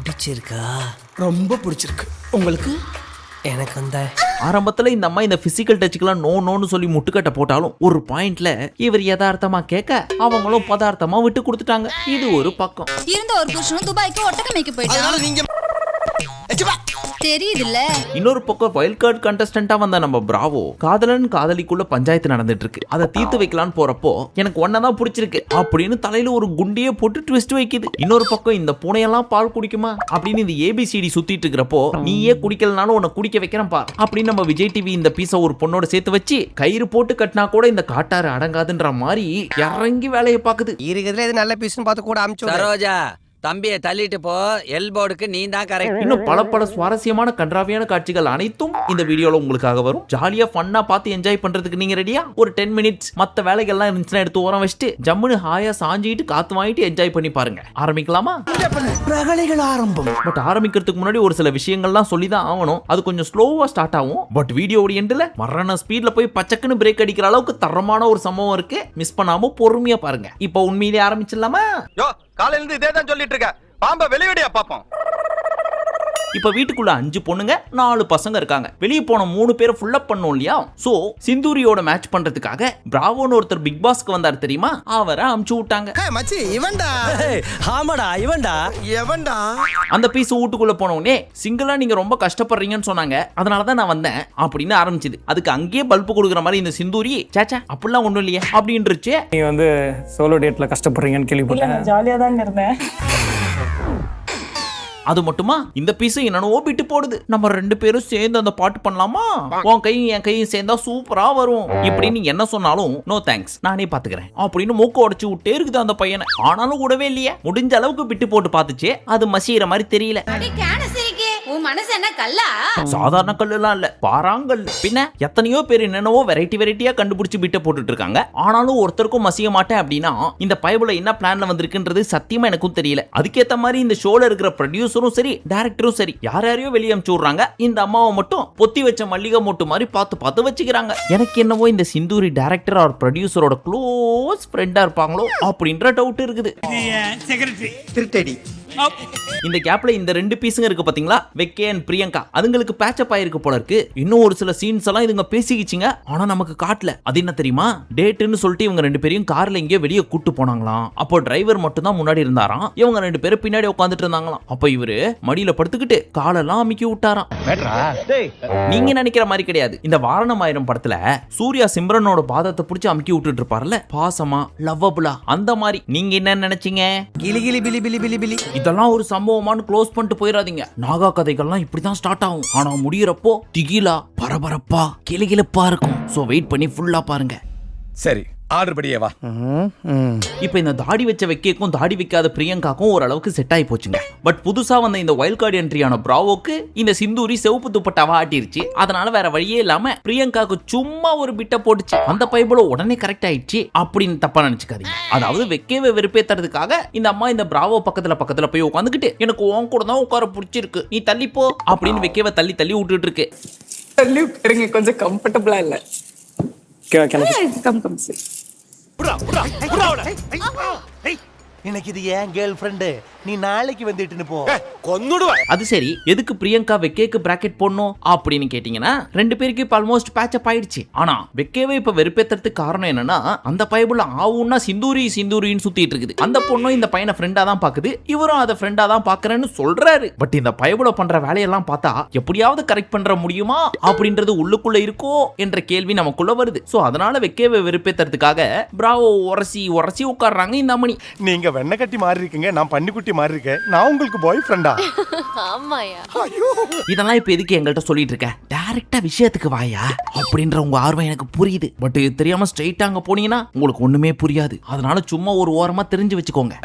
பிடிச்சிருக்கா? ரொம்ப பிடிச்சிருக்கு. உங்களுக்கு? எனக்கு அந்த ஆரம்பத்துல இந்த அம்மா இந்த பிசிக்கல் டச்சுக்கெல்லாம் நோன்னு சொல்லி முட்டுக்கட்டை போட்டாலும் ஒரு பாயிண்ட்ல இவர் யதார்த்தமா கேட்க அவங்களும் பதார்த்தமா விட்டு கொடுத்துட்டாங்க. இது ஒரு பக்கம். இருந்த ஒரு புருஷனும் துபாய்க்கு ஒட்டகமைக்கு போயிட்டான். நீங்க தெரியுதுல்ல. இன்னொரு பக்கம் வைல்ட் கார்டு கண்டஸ்டன்டா வந்த நம்ம பிராவோ காதலன் காதலிக்குள்ள பஞ்சாயத்து நடந்துட்டு இருக்கு. அதை தீர்த்து வைக்கலான்னு போறப்போ எனக்கு ஒன்னதான் பிடிச்சிருக்கு அப்படின்னு தலையில ஒரு குண்டியே போட்டு ட்விஸ்ட் வைக்குது. இன்னொரு பக்கம் இந்த பூனையெல்லாம் பால் குடிக்குமா அப்படின்னு இந்த ஏபிசிடி சுத்திட்டு இருக்கிறப்போ நீயே குடிக்கலனாலும் உன்னை குடிக்க வைக்கிறேன் பா அப்படின்னு நம்ம விஜய் டிவி இந்த பீஸ ஒரு பொண்ணோட சேர்த்து வச்சு கயிறு போட்டு கட்டினா கூட இந்த காட்டாறு அடங்காதுன்ற மாதிரி இறங்கி வேலையை பாக்குது. இருக்கிறதுல எது நல்ல பீஸ்னு பார்த்து கூட அமுச்சு சரோஜா தம்பியை தள்ளிட்டு போ, எல்போர்டுக்கு நீ தான் கரெக்ட். இன்னும் பல சுவாரஸ்யமான கன்றாவியான காட்சிகள் அனைத்தும் இந்த வீடியோல உங்களுக்காக வரும். ஜாலியா ஃபன்னா பார்த்து என்ஜாய் பண்றதுக்கு நீங்க ரெடியா? ஒரு 10 மினிட்ஸ் மத்த வேலைகள்லாம் இருந்துச்சுன்னா எடுத்து ஓரம் வச்சுட்டு ஜம்முன்னு ஹாயா சாஞ்சிட்டு காத்து வாங்கிட்டு என்ஜாய் பண்ணி பாருங்க. ஆரம்பிக்கலாமா? ரகளைகள் ஆரம்பம். பட் ஆரம்பிக்கிறதுக்கு முன்னாடி ஒரு சில விஷயங்கள்லாம் சொல்லிதான் ஆகணும். அது கொஞ்சம் ஸ்லோவா ஸ்டார்ட் ஆகும். பட் வீடியோட எண்ட்ல மரண ஸ்பீட்ல போய் பச்சக்குன்னு பிரேக் அடிக்கிற அளவுக்கு தரமான ஒரு சம்பவம் இருக்கு. மிஸ் பண்ணாம பொறுமையா பாருங்க. இப்போ உண்மையிலே ஆரம்பிச்சிடலாமா? காலையில இருந்து இதே தான் சொல்லிட்டு இருக்க. பாம்ப வெளியடியா பாப்போம். இப்ப வீட்டுக்குள்ள 5 பொண்ணுங்க 4 பசங்க இருக்காங்க. வெளியே போன 3 பேரை ஃபுல் அப் பண்ணோம் இல்லையா? சோ சிந்தூரியோட மேட்ச் பண்றதுக்காக பிராவோன்னு ஒருத்தர் பிக் பாஸ்க்கு வந்தார் தெரியுமா? அவரை அமுச்சு விட்டாங்க. மச்சி இவன்டா. ஆமாடா இவன்டா. எவன்டா? அந்த பீஸ் வீட்டுக்குள்ள போனோடனே சிங்கிளா நீங்க ரொம்ப கஷ்டப்படுறீங்கன்னு சொன்னாங்க, அதனாலதான் நான் வந்தேன் அப்படின்னு ஆரம்பிச்சது. அதுக்கு அங்கேயே பல்பு கொடுக்குற மாதிரி இந்த சிந்தூரி சேச்சா அப்படிலாம் ஒண்ணும் இல்லையே அப்படின்றுச்சு. நீங்க வந்து சோலோ டேட்ல கஷ்டப்படுறீங்கன்னு கேள்விப்பட்டேன். ஜாலியா தாங்க இருந்தேன். அது மட்டுமா இந்த பீஸ் என்னன்னோ விட்டு போடுது. நம்ம 2 பேரும் சேர்ந்து அந்த பாட்டு பண்ணலாமா? உன் கையும் என் கையும் சேர்ந்தா சூப்பரா வரும் இப்படின்னு என்ன சொன்னாலும் நோ தேங்க்ஸ் நானே பாத்துக்கிறேன் அப்படின்னு மூக்க உடைச்சு விட்டே இருக்குது அந்த பையனை. ஆனாலும் விடவே இல்லையே. முடிஞ்ச அளவுக்கு விட்டு போட்டு பாத்துச்சு. அது மசிகிற மாதிரி தெரியல. உன் மனசு என்ன கல்லா? சாதாரண கல்லுலாம் இல்ல, பாறாங்கல். பின்ன எத்தனையோ பேர் என்னென்னவோ வெரைட்டியா கண்டுபிடிச்சு பிட்ட போட்டுட்டு இருக்காங்க. ஆனாலும் ஒருத்தருக்கும் மசிய மாட்டேன் அப்படின்னா இந்த பைபிள்ல என்ன பிளான்ல வந்திருக்குன்றது சத்தியமா எனக்கும் தெரியல. அதுக்கேத்த மாதிரி இந்த ஷோல இருக்கிற ப்ரொடியூசரும் சரி டைரக்டரும் சரி யாரையோ வெளியே அனுப்பிச்சு விடுறாங்க. இந்த அம்மாவை மட்டும் பொத்தி வச்ச மல்லிகை மொட்டு மாதிரி பார்த்து வச்சுக்கிறாங்க. எனக்கு என்னவோ இந்த சிந்தூரி டைரக்டர் ஆர் ப்ரொடியூசரோட க்ளோஸ் ஃப்ரெண்டா இருப்பாங்களோ அப்படின்ற டவுட் இருக்குது. திருட்டடி. இந்த கேப்ல இந்த 2 பீஸுங்க இருக்கு பாத்தீங்களா, வெக்கே அண்ட் பிரியங்கா, அதுங்களுக்கு பேட்சப் ஆயிருக்கு போல இருக்கு. இன்னும் ஒரு சில சீன்ஸ் எல்லாம் இதுங்க பேசிக்கிச்சிங்க. ஆனா நமக்கு காட்டல. அது என்ன தெரியுமா? டேட்னு சொல்லிட்டு இவங்க 2 பேரையும் கார்ல எங்கேயோ வெளியே கூட்டு போனாங்களாம். அப்போ டிரைவர் மட்டும் தான் முன்னாடி இருந்தாராம். இவங்க 2 பேரும் பின்னாடி உட்காந்துட்டு இருந்தாங்களாம். அப்ப இவரு மடியில படுத்துக்கிட்டு காலெல்லாம் அமுக்கி விட்டாராம். நீங்க நினைக்கிற மாதிரி கிடையாது. இந்த வாரணமாயிரம் படத்துல சூர்யா சிம்ரனோட பாதத்தை பிடிச்சி அமுக்கி விட்டுட்டு இருப்பார்ல, பாசமா லவ்வபுலா, அந்த மாதிரி. நீங்க என்ன நினைச்சீங்க? கிளி கிளி பிலி பிலி பிலி பிலி. இதெல்லாம் ஒரு சம்பவமானு க்ளோஸ் பண்ணிட்டு போயிடாதீங்க. நாகா கதைகள்லாம் இப்படிதான் ஸ்டார்ட் ஆகும். ஆனா முடியறப்போ திகிலா பரபரப்பா கிளிகிழப்பா இருக்கும். சோ வெயிட் பண்ணி ஃபுல்லா பாருங்க. சரி ஆர்டர் படியே வா. இப்ப இந்த தாடி வச்ச வெக்கேக்கும் தாடி வைக்காத பிரியங்காக்கும் ஓரளவுக்கு செட் ஆகி போச்சுங்க. பட் புதுசா வந்த இந்த வைல்ட் கார்டு என்ட்ரியான பிராவோக்கு இந்த சிந்தூரி செவப்பு துப்பட்டாவா ஆட்டிருச்சு. அதனால வேற வழியே இல்லாம பிரியங்காக்கு சும்மா ஒரு பிட்ட போட்டுச்சு. அந்த பைபிள உடனே கரெக்ட் ஆயிடுச்சு அப்படின்னு தப்பா நினைச்சுக்காதீங்க. அதாவது வெக்கேவை வெறுப்பேத்துறதுக்காக இந்த அம்மா இந்த பிராவோ பக்கத்துல போய் உட்காந்துக்கிட்டு எனக்கு உன் கூட தான் உட்கார பிடிச்சிருக்கு, நீ தள்ளிப்போ அப்படின்னு வெக்கேவை தள்ளி விட்டுட்டு இருக்கு. தள்ளி விட்டுருங்க, கொஞ்சம் கம்ஃபர்டபுளா இல்ல. கம் சரி. எனக்கு இது ஏன் கேர்ள் ஃப்ரெண்டு, நீ நாளைக்கு வந்துட்டுன்னு போ. அது சரி, எதுக்கு பிரியங்கா வெக்கேக்கு பிராக்கெட் போடணும் அப்படின்னு கேட்டீங்கன்னா 2 பேருக்கு இப்ப ஆல்மோஸ்ட் பேட்சப் ஆயிடுச்சு. ஆனா வெக்கேவை இப்ப வெறுப்பேத்துறதுக்கு காரணம் என்னன்னா அந்த பைபிள் ஆவுன்னா சிந்தூரின்னு சுத்திட்டு இருக்குது. அந்த பொண்ணும் இந்த பையனை ஃப்ரெண்டா தான் பாக்குது, இவரும் அதை ஃப்ரெண்டா தான் பாக்குறேன்னு சொல்றாரு. பட் இந்த பைபிள பண்ற வேலையெல்லாம் பார்த்தா எப்படியாவது கரெக்ட் பண்ற முடியுமா அப்படின்றது உள்ளுக்குள்ள இருக்கோ என்ற கேள்வி நமக்குள்ள வருது. சோ அதனால வெக்கேவை வெறுப்பேத்துறதுக்காக பிராவோ உரசி உட்கார்றாங்க இந்த அம்மணி. நீங்க வெண்ண கட்டி மாறி இருக்கீங்க, நான் பன்னிக்குட்டி மாறி இருக்கேன். நான் உங்களுக்கு பாய் ஃப்ரெண்டா? ஆமாயா. இதெல்லாம் இப்ப எதுக்கு எங்கள்கிட்ட சொல்லிட்டு இருக்க? டைரக்டா விஷயத்துக்கு வாயா அப்படின்ற உங்க ஆர்வம் எனக்கு புரியுது. பட் தெரியாம ஸ்ட்ரைட்டா அங்க போனீங்கன்னா உங்களுக்கு ஒண்ணுமே புரியாது. அதனால சும்மா ஒரு ஓரமா தெரிஞ்சு வச்சுக்கோங்க.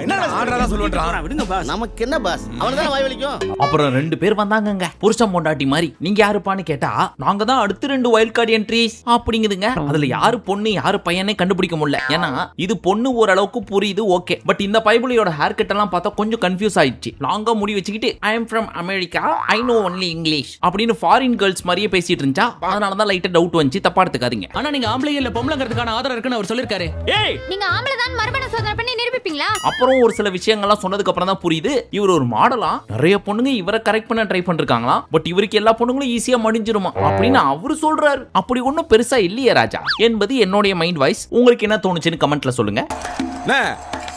நமக்கு என்ன பாஸ், அவனதான் வாய் வலிக்கும். அப்புறம் 2 பேர் வந்தாங்கங்க, புருஷன் பொண்டாட்டி மாதிரி. நீங்க யாருப்பான்னு கேட்டா நாங்க தான் அடுத்து 2 வைல்ட் கார்டு என்ட்ரிஸ் அப்படிங்குதுங்க. அதுல யாரு பொண்ணு யாரு பையனே கண்டுபிடிக்க முடியல. ஏன்னா இது பொண்ணு ஓரளவுக்கு புரியுது, ஓகே. பட் இந்த இந்த பைபிளியோட ஹேர் கட் எல்லாம் பார்த்தா கொஞ்சம் கன்ஃபியூஸ் ஆயிடுச்சு. லாங்கா முடி வச்சுக்கிட்டு I am from America, I know only English அப்படின்னு ஃபாரின் கேர்ள்ஸ் மாதிரியே பேசிட்டு இருந்துச்சா, அதனால தான் லைட்டா டவுட் வந்துச்சு. தப்பா எடுத்துக்காதீங்க. ஆனா நீங்க ஆம்பளை இல்ல பொம்பளைங்கிறதுக்கான ஆதாரம் இருக்குன்னு அவர் சொல்லிருக்காரு. ஏய், நீங்க ஆம்பளை தான் மறுபடியும் சோதனை பண்ணி நிரூபிப்பீங்களா? அப்புறம் ஒரு சில விஷயங்கள்லாம் சொன்னதுக்கு அப்புறம் தான் புரியுது இவர் ஒரு மாடலா. நிறைய பொண்ணுங்க இவரை கரெக்ட் பண்ண ட்ரை பண்ணிருக்காங்களாம். பட் இவருக்கு எல்லா பொண்ணுங்களும் ஈஸியா மடிஞ்சிருமா அப்படின்னு அவரு சொல்றாரு. அப்படி ஒன்னும் பெருசா இல்லையே ராஜா என்பது என்னுடைய மைண்ட் வாய்ஸ். உங்களுக்கு என்ன தோணுச்சுன்னு கமெண்ட்ல சொல்லுங்க.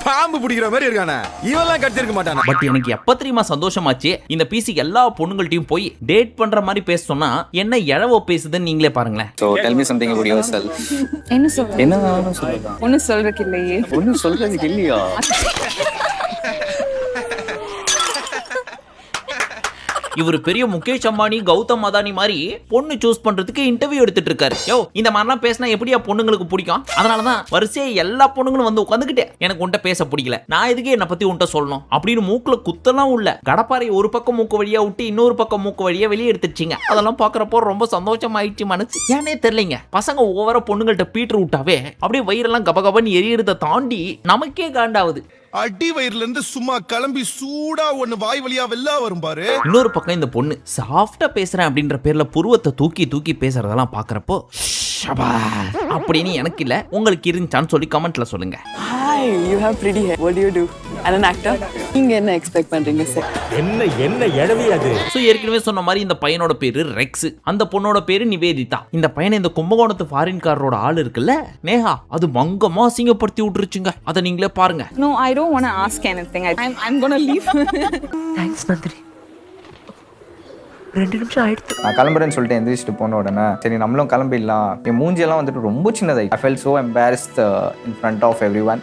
பாம்பு பிடிக்கிற மாதிரி இருக்கானே, இவெல்லாம் கட்டிருக்க மாட்டானே. பட் எனக்கு எப்ப தெரியுமா சந்தோஷமாச்சு, இந்த பிசி எல்லா பொண்ணுங்கள்ட்டையும் போய் டேட் பண்ற மாதிரி பேச சொன்னா என்ன எழவோ பேசுதுன்னு நீங்களே பாருங்களேன். So tell me something about yourself. என்ன சொல்ற? என்ன வேணாலும் சொல்லலாம். ஒன்னும் சொல்றதுக்கு இல்லையே. ஒன்னும் சொல்றதுக்கு இல்லையா? இவர் பெரிய முகேஷ் அம்பானி, கௌதம் அதானி மாதிரி பொண்ணு சூஸ் பண்றதுக்கு இன்டர்வியூ எடுத்துட்டு இருக்காரு. யோ, இந்த மாதிரிலாம் பேசினா எப்படியா பொண்ணுங்களுக்கு பிடிக்கும்? அதனாலதான் வரிசையா எல்லா பொண்ணுங்களும் வந்து உட்காந்துக்கிட்டே எனக்கு உன்ட்ட பேச பிடிக்கல, நான் எதுக்கு என்ன பத்தி உன்ட்ட சொல்லணும் அப்படின்னு மூக்குல குத்தலாம் உள்ள கடப்பாறை ஒரு பக்கம் மூக்கு வழியா விட்டு இன்னொரு பக்கம் மூக்கு வழியா வெளியே எடுத்துச்சிங்க. அதெல்லாம் பாக்குறப்போ ரொம்ப சந்தோஷமாயிடுச்சு மனசு. ஏனே தெரியலங்க, பசங்க ஓவரா பொண்ணுங்கள்ட்ட பீட்டர் விட்டாவே அப்படியே வயிறெல்லாம் கபகபன்னு எரியறத தாண்டி நமக்கே காண்டாவுது. அடி வயிறுல இருந்து சும்மா கிளம்பி சூடா ஒண்ணு வாய் வழியா வெள்ளா வரும் பாரு. இன்னொரு பக்கம் இந்த பொண்ணு சாஃப்டா பேசுறேன் அப்படின்ற பேர்ல புருவத்தை தூக்கி தூக்கி பேசுறதெல்லாம் பாக்குறப்போ அப்படின்னு எனக்கு இல்ல, உங்களுக்கு இருந்துச்சான்னு சொல்லி கமெண்ட்ல சொல்லுங்க. Hi, you have pretty hair. What do you do? I'm an actor. நீங்க என்ன எக்ஸ்பெக்ட் பண்றீங்க சார்? என்ன எழவி அது? சோ ஏற்கனவே சொன்ன மாதிரி இந்த பையனோட பேரு ரெக்ஸ், அந்த பொண்ணோட பேரு நிவேதிதா. இந்த பையனை இந்த கும்பகோணத்து ஃபாரின் காரரோட ஆள் இருக்குல்ல நேஹா, அது மங்கமா அசிங்கப்படுத்தி விட்டுருச்சுங்க. அதை நீங்களே பாருங்க. No, I don't want to ask anything. I'm going to leave. Thanks Nandini. 2 நிமிஷம் ஆயிடுச்சு. நான் கிளம்புறேன்னு சொல்லிட்டு எந்திரிச்சிட்டு போன உடனே சரி நம்மளும் கிளம்பிடலாம். என் மூஞ்சியெல்லாம் வந்துட்டு ரொம்ப சின்னதாய். I felt so embarrassed in front of everyone.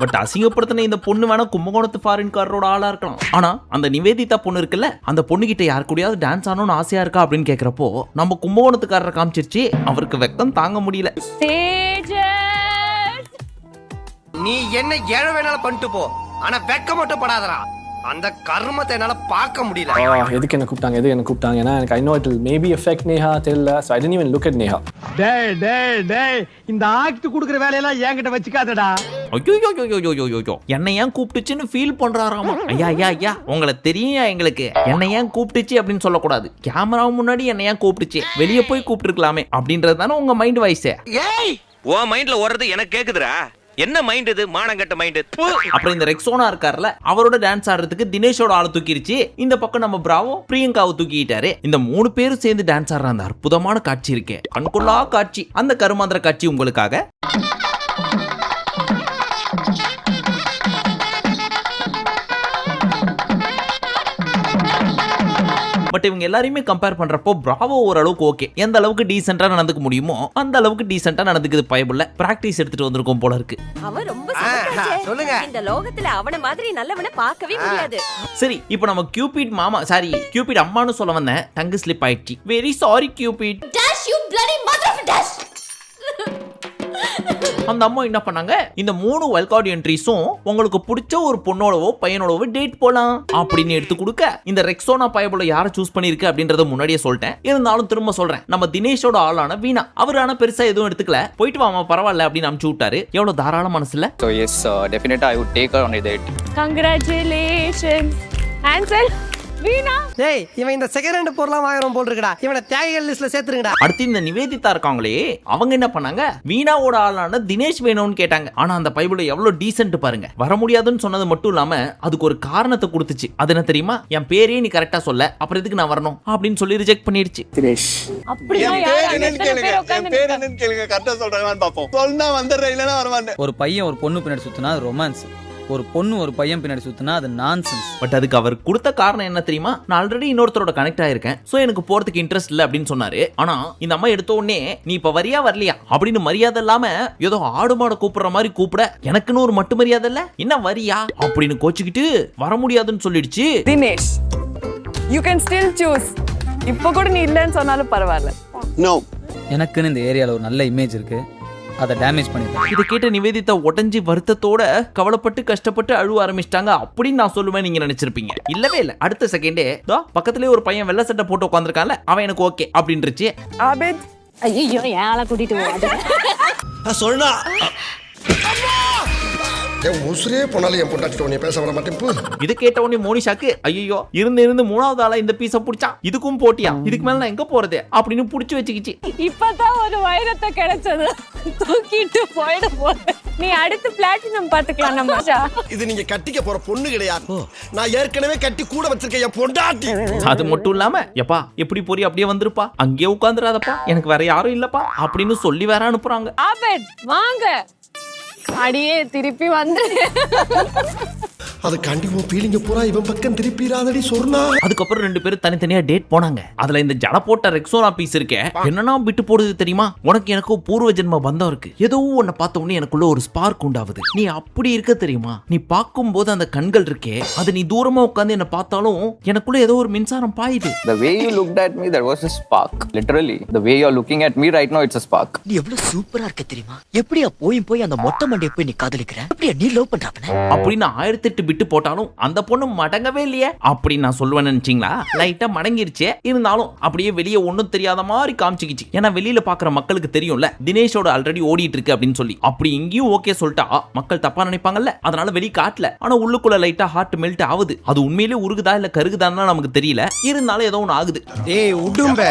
But அசிங்கப்படுத்தின இந்த பொண்ணு வேணா கும்பகோணத்து ஃபாரின் காரரோட ஆளா இருக்கலாம். ஆனா அந்த நிவேதிதா பொண்ணு இருக்குல்ல, அந்த பொண்ணு கிட்ட யாரு கூடயாவது டான்ஸ் ஆடணும்னு ஆசையா இருக்கா அப்படின்னு கேக்குறப்போ நம்ம கும்பகோணத்துக்காரரை காமிச்சிருச்சு. அவருக்கு வெக்கம் தாங்க முடியல. நீ என்ன ஏழ வேணாலும் பண்ணிட்டு போ, ஆனா வெக்க மட்டும் படாதடா. அந்த கர்மத்தை என்னால பார்க்க முடியல. எதுக்கு என்ன கூப்பிட்டாங்க ஏன்னா எனக்கு I know it will maybe affect Neha தெரியல. So I didn't even look at Neha. டேய் இந்த ஆக்ட் குடுக்குற வேலையெல்லாம் என்கிட்ட வச்சுக்காதடா. ஐயோ, என்னை ஏன் கூப்பிட்டுச்சுன்னு ஃபீல் பண்றாராமா. ஐயா உங்களை தெரியும் எங்களுக்கு, என்னை ஏன் கூப்பிட்டுச்சு அப்படின்னு சொல்லக்கூடாது. கேமரா முன்னாடி என்னை ஏன் கூப்பிட்டுச்சு, வெளியே போய் கூப்பிட்டுருக்கலாமே அப்படின்றது தானே உங்க மைண்ட் வாய்ஸே. ஏய், உன் மைண்ட்ல ஓடுறது எனக்கு கேக்குதுடா. என்ன மைண்ட் இது, மானங்கட்ட மைண்ட். அப்புறம் இந்த ரெக்ஸோனா இருக்கார்ல, அவரோட டான்ஸ் ஆடுறதுக்கு தினேஷோட ஆளை தூக்கிருச்சு. இந்த பக்கம் நம்ம பிராவோ பிரியங்காவை தூக்கிட்டாரு. இந்த 3 பேரும் சேர்ந்து டான்ஸ் ஆடுற அந்த அற்புதமான காட்சி இருக்கே, கண்கொள்ளா காட்சி. அந்த கருமாந்திர காட்சி உங்களுக்காக. பட் இவங்க எல்லாரையுமே கம்பேர் பண்றப்போ பிராவோ ஓரளவுக்கு ஓகே. எந்த அளவுக்கு டீசென்ட்டா நடந்துக்க முடியுமோ அந்த அளவுக்கு டீசென்ட்டா நடந்துக்குது. பயபுள்ள பிராக்டிஸ் எடுத்துட்டு வந்திருக்கோம் போல இருக்கு. அவன் ரொம்ப சொல்லுங்க. இந்த லோகத்துல அவன மாதிரி நல்லவனை பார்க்கவே முடியாது. சரி, இப்போ நம்ம கியூபிட் மாமா, சாரி கியூபிட் அம்மான்னு சொல்ல வந்தேன், டங்கு ஸ்லிப் ஆயிடுச்சு. Very sorry cubit. Dash you bloody mother of a dash. அந்த அம்மா என்ன பண்ணாங்க, இந்த 3 வைல்ட் கார்டு என்ட்ரிஸும் உங்களுக்கு பிடிச்ச ஒரு பொண்ணோடவோ பையனோடவோ டேட் போலாம் அப்படின்னு எடுத்து கொடுக்க, இந்த ரெக்ஸோனா பயபுல யாரை சூஸ் பண்ணிருக்கு அப்படின்றத முன்னாடியே சொல்லிட்டேன். இருந்தாலும் திரும்ப சொல்றேன், நம்ம தினேஷோட ஆளான வீணா, அவரான பெருசா எதுவும் எடுத்துக்கல, போயிட்டு வாமா பரவாயில்ல அப்படின்னு அனுப்பிச்சு விட்டாரு. எவ்வளவு தாராள மனசுல. So yes, definitely I would take her on a date. Congratulations. Answer. வீணா. டேய், இவன் இந்த செகண்ட் ஹேண்ட் பொருளா வாங்குறோம் போல் இருக்குடா. இவனை தியாகிகள் லிஸ்ட்ல சேர்த்துருங்கடா. அடுத்து இந்த நிவேதிதா இருக்காங்களே, அவங்க என்ன பண்ணாங்க, வீணாவோட ஆளான தினேஷ் வேணும்னு கேட்டாங்க. ஆனா அந்த பைபிள் எவ்வளவு டீசென்ட் பாருங்க. வர முடியாதுன்னு சொன்னது மட்டும் இல்லாம அதுக்கு ஒரு காரணத்தை கொடுத்துச்சு. அது என்ன தெரியுமா, என் பேரே நீ கரெக்டா சொல்ல, அப்புறம் எதுக்கு நான் வரணும் அப்படின்னு சொல்லி ரிஜெக்ட் பண்ணிடுச்சு. தினேஷ். அப்படியே பேர் என்னன்னு கேளுங்க, கரெக்ட்டா சொல்றாங்கன்னு பாப்போம். சொன்னா வந்துறேன், இல்லனா வர மாட்டேன். ஒரு பையன் ஒரு பொண்ணு பின்னாடி சுத்தினா அது ரொமான்ஸ். ஒரு பொண்ணு ஒரு பையன் பின்னாடி சுத்தினா அது நான்சென்ஸ். பட் அதுக்கு அவர் கொடுத்த காரணம் என்ன தெரியுமா, நான் ஆல்ரெடி இன்னொருத்தரோட கனெக்ட் ஆயிருக்கேன், சோ எனக்கு போறதுக்கு இன்ட்ரெஸ்ட் இல்ல அப்படின்னு சொன்னாரு. ஆனா இந்த அம்மா எடுத்த உடனே நீ இப்ப வரியா வரலையா அப்படின்னு மரியாதை இல்லாம ஏதோ ஆடு மாட கூப்பிடுற மாதிரி கூப்பிட, எனக்குன்னு ஒரு மட்டு மரியாதை இல்ல, என்ன வரியா அப்படின்னு கோச்சுக்கிட்டு வர முடியாதுன்னு சொல்லிடுச்சு. Dinesh, you can still choose. இப்போ கூட நீ இல்லன்னு சொன்னாலும் பரவாயில்ல. No. எனக்குன்னு இந்த ஏரியால ஒரு நல்ல இமேஜ் இருக்கு, அதை டேமேஜ் பண்ணிட்டேன். இதை கேட்ட நிவேதிதா உடஞ்சி வருத்தத்தோட கவலைப்பட்டு கஷ்டப்பட்டு அழுவ ஆரம்பிச்சிட்டாங்க அப்படின்னு நான் சொல்லுவேன் நீங்க நினைச்சிருப்பீங்க. இல்லவே இல்ல, அடுத்த செகண்டே பக்கத்துலயே ஒரு பையன் வெள்ளை சட்டை போட்டு உட்காந்துருக்கான்ல, அவன் எனக்கு ஓகே அப்படின்றுச்சு. Abid, ஐயோ ஏன் ஆளை கூட்டிட்டு போவாது சொல்றா என் உசுரே போனாலும் என் பொண்டாட்டிட்ட உன்னை பேச வர மாட்டேன். இது கேட்ட உடனே மோனிஷாக்கு ஐயோ இருந்து மூணாவது ஆளா இந்த பீஸ புடிச்சான், இதுக்கும் போட்டியா, இதுக்கு மேல நான் எங்க போறது அப்படின்னு புடிச்சு வச்சுக்கிச்சு. இப்பதான் ஒரு வைரத்தை கிடைச்சது, தூக்கிட்டு போயிட போறேன். நீ அடுத்து பிளாட்டினம் பாத்துக்கலாம் நம்ம. இது நீங்க கட்டிக்க போற பொண்ணு கிடையாது, நான் ஏற்கனவே கட்டி கூட வச்சிருக்கேன் என் பொண்டாட்டி. அது மட்டும் இல்லாம எப்பா எப்படி போறி அப்படியே வந்துருப்பா, அங்கேயே உட்காந்துராதப்பா, எனக்கு வேற யாரும் இல்லப்பா அப்படின்னு சொல்லி வேற அனுப்புறாங்க. ஆபேட் வாங்க, அடியே திருப்பி வந்து அது கண்டிப்பா பீலிங்க பூரா இவன் பக்கம் திருப்பிராதடி சொன்னா. அதுக்கப்புறம் ரெண்டு பேரும் தனித்தனியா டேட் போனாங்க. அதுல இந்த ஜட போட்ட ரெக்ஸோனா பீஸ் இருக்கே என்னன்னா விட்டு போடுது தெரியுமா? உனக்கு எனக்கும் பூர்வ ஜென்ம பந்தம் இருக்கு, ஏதோ உன்னை பார்த்த உடனே எனக்குள்ள ஒரு ஸ்பார்க் உண்டாவது. நீ அப்படி இருக்க தெரியுமா? நீ பார்க்கும் போது அந்த கண்கள் இருக்கே, அது நீ தூரமா உட்கார்ந்து என்ன பார்த்தாலும் எனக்குள்ள ஏதோ ஒரு மின்சாரம் பாயுது. The way you looked at me, that was a spark. Literally, the way you're looking at me right now, it's a spark. நீ எவ்வளவு சூப்பரா இருக்க தெரியுமா? எப்படியா போய் அந்த மொட்டை மண்டைய போய் நீ காதலிக்கிற? எப்படியா நீ லவ் பண்றானே? அப்படின்னு 1008 விட்டு போட்டாலும் அந்த பொண்ணு மடங்கவே இல்லையே அப்படி நான் சொல்லுவேன்னு நினைச்சீங்களா? லைட்டா மடங்கிருச்சே, இருந்தாலும் அப்படியே வெளியே ஒன்னும் தெரியாத மாதிரி காமிச்சிக்கிச்சு. ஏன்னா வெளியில பாக்குற மக்களுக்கு தெரியும்ல தினேஷோட ஆல்ரெடி ஓடிட்டு இருக்கு அப்படின்னு சொல்லி. அப்படி இங்கேயும் ஓகே சொல்லிட்டா மக்கள் தப்பா நினைப்பாங்கல்ல, அதனால வெளியே காட்டல. ஆனா உள்ளுக்குள்ள லைட்டா ஹார்ட் மெல்ட் ஆகுது. அது உண்மையிலே உருகுதா இல்ல கருகுதான்னு நமக்கு தெரியல, இருந்தாலும் ஏதோ ஒன்று ஆகுது. ஏய் உடும்ப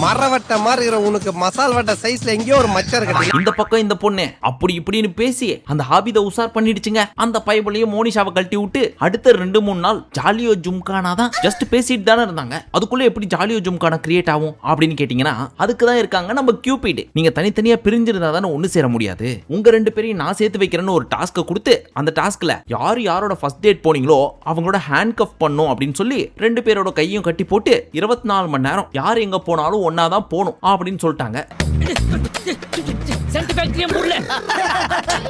மரவட்ட மாதிரி இருக்கிற உனக்கு மசால் வட்ட சைஸ்ல எங்கேயோ ஒரு மச்சர் கட்டி. இந்த பக்கம் இந்த பொண்ணு அப்படி இப்படின்னு பேசி அந்த ஹாபித உசார் பண்ணிடுச்சுங்க. அந்த பைபிளையும் மோனிஷாவை கழட்டி விட்டு அடுத்த 2-3 நாள் ஜாலியோ ஜும்கானா தான் ஜஸ்ட் பேசிட்டு தானே இருந்தாங்க. அதுக்குள்ள எப்படி ஜாலியோ ஜும்கானா கிரியேட் ஆகும் அப்படின்னு கேட்டீங்கன்னா அதுக்கு தான் இருக்காங்க நம்ம கியூபிட். நீங்க தனித்தனியா பிரிஞ்சிருந்தா தானே ஒண்ணு சேர முடியாது. உங்க ரெண்டு பேரையும் நான் சேர்த்து வைக்கிறேன்னு ஒரு டாஸ்க்கை கொடுத்து அந்த டாஸ்க்ல யாரோட ஃபர்ஸ்ட் டேட் போனீங்களோ அவங்களோட ஹேண்ட் கஃப் பண்ணும் அப்படின்னு சொல்லி ரெண்டு பேரோட கையும் கட்டி போட்டு 24 மணி நேரம் யார் எங்க போனாலும் ஒன்னாதான் போகணும் அப்படின்னு சொல்லிட்டாங்க.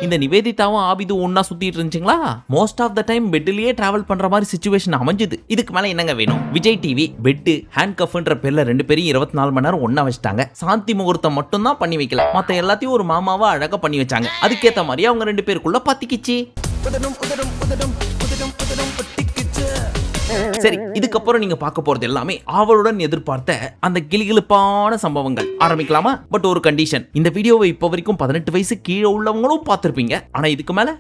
இந்த நிவேதிதாவும் ஆபிது ஒன்னா சுத்திட்டு இருந்துச்சுங்களா? மோஸ்ட் ஆஃப் த டைம் பெட்லயே டிராவல் பண்ற மாதிரி சிச்சுவேஷன் அமைஞ்சது. இதுக்கு மேல என்னங்க வேணும்? விஜய் டிவி பெட் ஹேண்ட் கஃப்ன்ற பேர்ல ரெண்டு பேரும் 24 மணி நேரம் ஒண்ணா வச்சிட்டாங்க. சாந்தி முகூர்த்தம் மட்டும் தான் பண்ணி வைக்கல, மத்த எல்லாத்தையும் ஒரு மாமாவா அழகா பண்ணி வச்சாங்க. அதுக்கேத்த மாதிரி அவங்க ரெண்டு பேருக்குள்ள பத்திக்கிச்சு. சரி, இதுக்கப்புறம் நீங்க பார்க்க போறது எல்லாமே அவளுடன் எதிர்பார்த்த அந்த கிளிகிளிப்பான சம்பவங்கள். ஆரம்பிக்கலாமா? பட் ஒரு கண்டிஷன், இந்த வீடியோவை இப்போ வரைக்கும் 18 வயசு கீழே உள்ளவங்களும் பார்த்திருப்பீங்க. ஆனா இதுக்கு மேல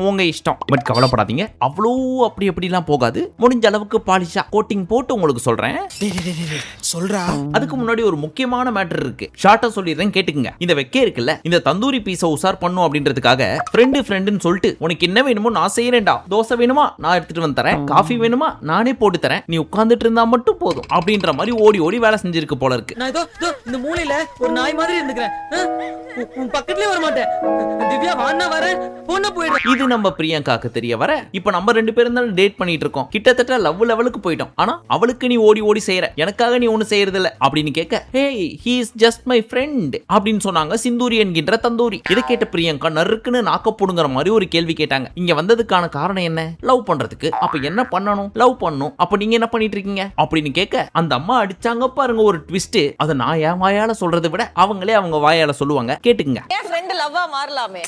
உங்க இஷ்டம். பட் கவலைப்படாதீங்க, அவ்வளோ அப்படி எப்படிலாம் போகாது. முடிஞ்ச அளவுக்கு பாலிஷா கோட்டிங் போட்டு உங்களுக்கு சொல்றேன். அதுக்கு முன்னாடி ஒரு முக்கியமான மேட்டர் இருக்கு, ஷார்ட்டா சொல்லிடுறேன் கேட்டுக்குங்க. இந்த வெக்கே இருக்குல்ல, இந்த தந்தூரி பீஸை உசார் பண்ணும் அப்படின்றதுக்காக ஃப்ரெண்டுன்னு சொல்லிட்டு உனக்கு என்ன வேணுமோ நான் செய்யறேன்டா, தோசை வேணுமா நான் எடுத்துட்டு வந்து தரேன், காஃபி வேணுமா நானே போட்டு தரேன், நீ உட்கார்ந்துட்டு இருந்தா மட்டும் போதும் அப்படின்ற மாதிரி ஓடி ஓடி வேலை செஞ்சிருக்கு போல இருக்கு. நான் இந்த மூலையில ஒரு நாய் மாதிரி இருந்துக்கிறேன், உன் பக்கத்துலயே வர மாட்டேன். திவ்யா வாண்ணா வரேன், பொண்ணு போயிடு. இது நம்ம பிரியங்காக்கு தெரிய வர இப்ப நம்ம ரெண்டு பேரும் தான் டேட் பண்ணிட்டு இருக்கோம். கிட்டத்தட்ட லவ் லெவலுக்கு போயிட்டோம். ஆனா அவளுக்கு நீ ஓடி ஓடி செய்யற, எனக்காக நீ ஒண்ணு செய்யறது இல்ல அப்படின்னு கேட்க, hey he is just my friend அப்படின்னு சொன்னாங்க சிந்தூரி என்கின்ற தந்தூரி. இதை கேட்ட பிரியங்கா நறுக்குன்னு நாக்க போடுங்கிற மாதிரி ஒரு கேள்வி கேட்டாங்க. இங்க வந்ததுக்கான காரணம் என்ன? லவ் பண்றதுக்கு. அப்ப என்ன பண்ணணும்? லவ் பண்ணும். அப்ப நீங்க என்ன பண்ணிட்டு இருக்கீங்க அப்படின்னு கேட்க, அந்த அம்மா அடிச்சாங்க பாருங்க ஒரு ட்விஸ்ட். அதை நான் என் வாயால சொல்றதை விட அவங்களே அவங்க வாயால சொல்லுவாங்க, கேட்டுங்க. என் ஃப்ரெண்ட் லவ்வா மாறலாமே.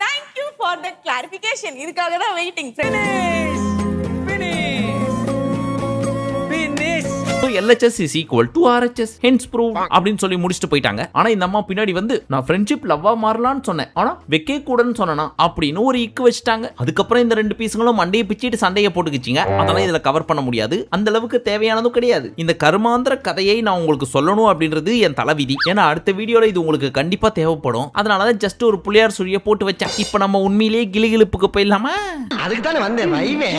Thank you for that clarification. இதுக்காக தான் waiting. LHS is equal to RHS, hence proved அப்படின்னு சொல்லி முடிச்சுட்டு போயிட்டாங்க. ஆனா இந்த அம்மா பின்னாடி வந்து நான் ஃப்ரெண்ட்ஷிப் லவ்வா மாறலாம்னு சொன்னேன், ஆனா வெக்கே கூடன்னு சொன்னா அப்படின்னு ஒரு இக்கு வச்சுட்டாங்க. அதுக்கப்புறம் இந்த ரெண்டு பீஸுங்களும் மண்டையை பிச்சிட்டு சண்டையை போட்டுக்கிச்சிங்க. அதெல்லாம் இதுல கவர் பண்ண முடியாது, அந்த அளவுக்கு தேவையானதும் கிடையாது. இந்த கருமாந்திர கதையை நான் உங்களுக்கு சொல்லணும் அப்படின்றது என் தலைவிதி. ஏன்னா அடுத்த வீடியோல இது உங்களுக்கு கண்டிப்பா தேவைப்படும். அதனாலதான் ஜஸ்ட் ஒரு புளியார் சுழிய போட்டு வச்சேன். இப்ப நம்ம உண்மையிலேயே கிளிகிளிப்புக்கு போயிடலாமா? அதுக்கு தானே வந்தேன் வைவே.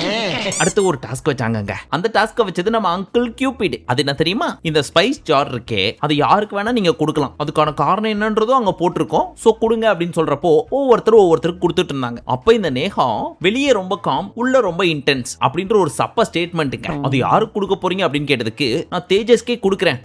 அடுத்து ஒரு டாஸ்க் வச்சாங்க. அந்த டாஸ்க் வச்சது நம்ம அங்கிள் கியூபிட். அது என்ன தெரியுமா? இந்த ஸ்பைஸ் ஜார் இருக்கே, அது யாருக்கு வேணா நீங்க கொடுக்கலாம். அதுக்கான காரணம் என்னன்றதும் அங்க போட்டிருக்கோம். சோ கொடுங்க அப்படின்னு சொல்றப்போ ஒவ்வொருத்தருக்கு கொடுத்துட்டு இருந்தாங்க. அப்ப இந்த நேஹா வெளியே ரொம்ப காம், உள்ள ரொம்ப இன்டென்ஸ் அப்படின்ற ஒரு சப்ப ஸ்டேட்மெண்ட்டுங்க. அது யாருக்கு கொடுக்க போறீங்க அப்படின்னு கேட்டதுக்கு, நான் தேஜஸ்கே கொடுக்குறேன்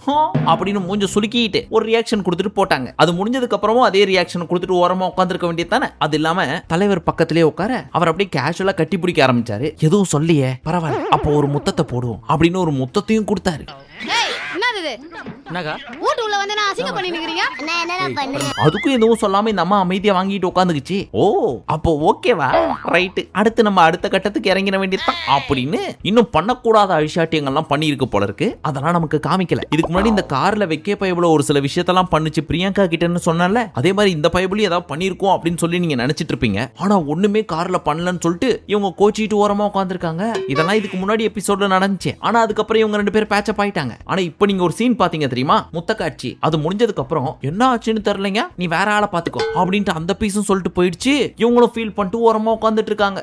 அப்படின்னு மூஞ்ச சுலுக்கிட்டு ஒரு ரியாக்ஷன் கொடுத்துட்டு போட்டாங்க. அது முடிஞ்சதுக்கு அப்புறமும் அதே ரியாக்ஷன் கொடுத்துட்டு ஓரமா உட்காந்துருக்க வேண்டியது தானே. அது இல்லாம தலைவர் பக்கத்திலே உட்கார அவர் அப்படியே கேஷுவலா கட்டி பிடிக்க ஆரம்பிச்சாரு. எதுவும் சொல்லியே பரவாயில்ல, அப்போ ஒரு முத்தத்தை போடுவோம் அப்படின்னு ஒரு முத்தத்தையும் கொடுத்தாரு. என்னது யாரு என்னக்கா வீட்டு உள்ள வந்து நான் அசிங்கம் பண்ணி நிக்கிறீங்க நான் என்னடா பண்ணேன் அதுக்கும் எதுவும் சொல்லாம இந்த அம்மா அமைதியா வாங்கிட்டு உட்காந்துக்குச்சு. ஓ அப்போ ஓகேவா, ரைட்டு, அடுத்து நம்ம அடுத்த கட்டத்துக்கு இறங்கிட வேண்டியதுதான் அப்படின்னு இன்னும் பண்ணக்கூடாத அழிச்சாட்டியங்கள்லாம் பண்ணியிருக்கு போல இருக்கு. அதெல்லாம் நமக்கு காமிக்கல. இதுக்கு முன்னாடி இந்த கார்ல வைக்க பயபுல ஒரு சில விஷயத்தெல்லாம் பண்ணுச்சு பிரியங்கா கிட்டன்னு சொன்னால, அதே மாதிரி இந்த பயபுலி ஏதாவது பண்ணிருக்கோம் அப்படின்னு சொல்லி நீங்க நினைச்சிட்டு இருப்பீங்க. ஆனா ஒண்ணுமே கார்ல பண்ணலன்னு சொல்லிட்டு இவங்க கோச்சிட்டு ஓரமா உட்காந்துருக்காங்க. இதெல்லாம் இதுக்கு முன்னாடி எபிசோட்ல நடந்துச்சு. ஆனா அதுக்கப்புறம் இவங்க 2 பேரும் பேட்சப் ஆயிட்டாங்க. ஆனா இப்போ நீங்க ஒரு சீன் பாத்தீங்க தெரியுமா, முத்த காட்சி. அது முடிஞ்சதுக்கு அப்புறம் என்ன ஆச்சுன்னு தெரியலங்க, நீ வேற ஆளை பாத்துக்கோ அப்படின்ட்டு அந்த பீஸும் சொல்லிட்டு போயிடுச்சு. இவங்களும் ஃபீல் பண்ணிட்டு ஓரமா உட்காந்துட்டு இருக்காங்க.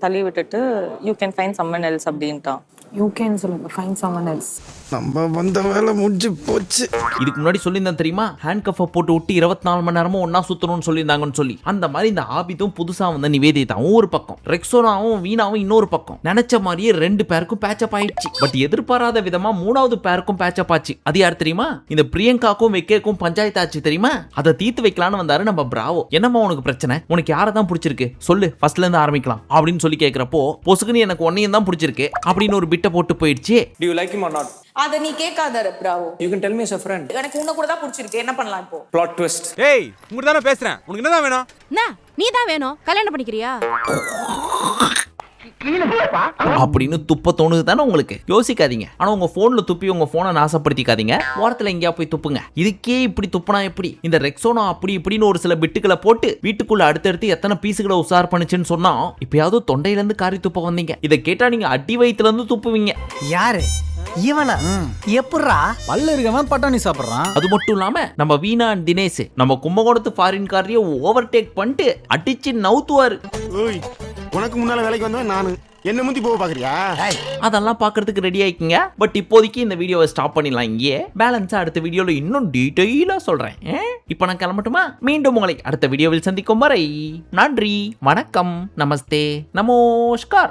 தள்ளி விட்டுட்டு you can find someone else அப்படின்ட்டான். யூ கேன் சொல்லுங்க, ஃபைண்ட் சம்மன் எல்ஸ். நம்ம வந்த வேலை முடிஞ்சு போச்சு. இதுக்கு முன்னாடி சொல்லியிருந்தேன் தெரியுமா, ஹேண்ட் கஃபை போட்டு விட்டு 24 மணி நேரமும் ஒன்னா சுத்தணும்னு சொல்லியிருந்தாங்கன்னு சொல்லி. அந்த மாதிரி இந்த ஆபிதும் புதுசா வந்த நிவேதிதாவும் ஒரு பக்கம், ரெக்ஸோனாவும் வீணாவும் இன்னொரு பக்கம். நினைச்ச மாதிரியே 2 பேருக்கும் பேட்சப் ஆயிடுச்சு. பட் எதிர்பாராத விதமா 3வது பேருக்கும் பேட்சப் ஆச்சு. அது யார் தெரியுமா, இந்த பிரியங்காக்கும் வெக்கேக்கும் பஞ்சாயத்து ஆச்சு தெரியுமா. அதை தீர்த்து வைக்கலான்னு வந்தாரு நம்ம பிராவோ. என்னம்மா உனக்கு பிரச்சனை, உனக்கு யாரை தான் பிடிச்சிருக்கு சொல்லு, ஃபர்ஸ்ட்ல இருந்து ஆரம்பிக்கலாம் அப்படின்னு சொல்லி கேட்கிறப்போ, பொசுக்குன்னு எனக்கு ஒன்னையும் தான் பிடிச்சிருக்கு அப்படின்னு ஒரு பிட்டை போட்டு போயிடுச்சு. Do you like him or not? அத நீ கேட்காத Bravo. You can tell me as a friend. எனக்கு உன்ன கூட தான் பிடிச்சிருக்கு, என்ன பண்ணலாம் இப்போ? Plot twist. ஏய் உங்ககிட்ட தானே பேசுறேன், உனக்கு என்னதான் வேணும்? நீ தான் வேணும், கல்யாணம் பண்ணிக்கிறியா அப்படின்னு துப்ப தோணுது தானே உங்களுக்கு. யோசிக்காதீங்க. ஆனா உங்க போன்ல துப்பி உங்க போனை நாசப்படுத்திக்காதீங்க. ஓரத்துல எங்கேயா போய் துப்புங்க. இதுக்கே இப்படி துப்புனா எப்படி? இந்த ரெக்ஸோனா அப்படி இப்படின்னு ஒரு சில பிட்டுகளை போட்டு வீட்டுக்குள்ள அடுத்தடுத்து எத்தனை பீஸுகளை உசார் பண்ணுச்சுன்னு சொன்னா, இப்பயாவது தொண்டையில இருந்து காரி துப்ப வந்தீங்க. இதை கேட்டா நீங்க அடி வயித்துல இருந்து துப்புவீங்க. யாரு இவனா? எப்படா பல்ல இருக்கவன் பட்டாணி சாப்பிடுறான். அது மட்டும் இல்லாம நம்ம வீணா and தினேஷ் நம்ம கும்பகோணத்து ஃபாரின் காரையே ஓவர்டேக் பண்ணிட்டு அடிச்சு நவுத்துவாரு. ஓய் உனக்கு முன்னால வேலைக்கு வந்தவன் நானு, என்ன முந்தி போக பாக்குறியா? அதெல்லாம் பாக்குறதுக்கு ரெடி ஆயிக்குங்க. பட் இப்போதைக்கு இந்த வீடியோவை ஸ்டாப் பண்ணிடலாம் இங்கே. பேலன்ஸா அடுத்த வீடியோல இன்னும் டீடைலா சொல்றேன். இப்போ நான் கிளம்பட்டுமா? மீண்டும் உங்களை அடுத்த வீடியோவில் சந்திக்கும் வரை நன்றி, வணக்கம், நமஸ்தே, நமஸ்கார்.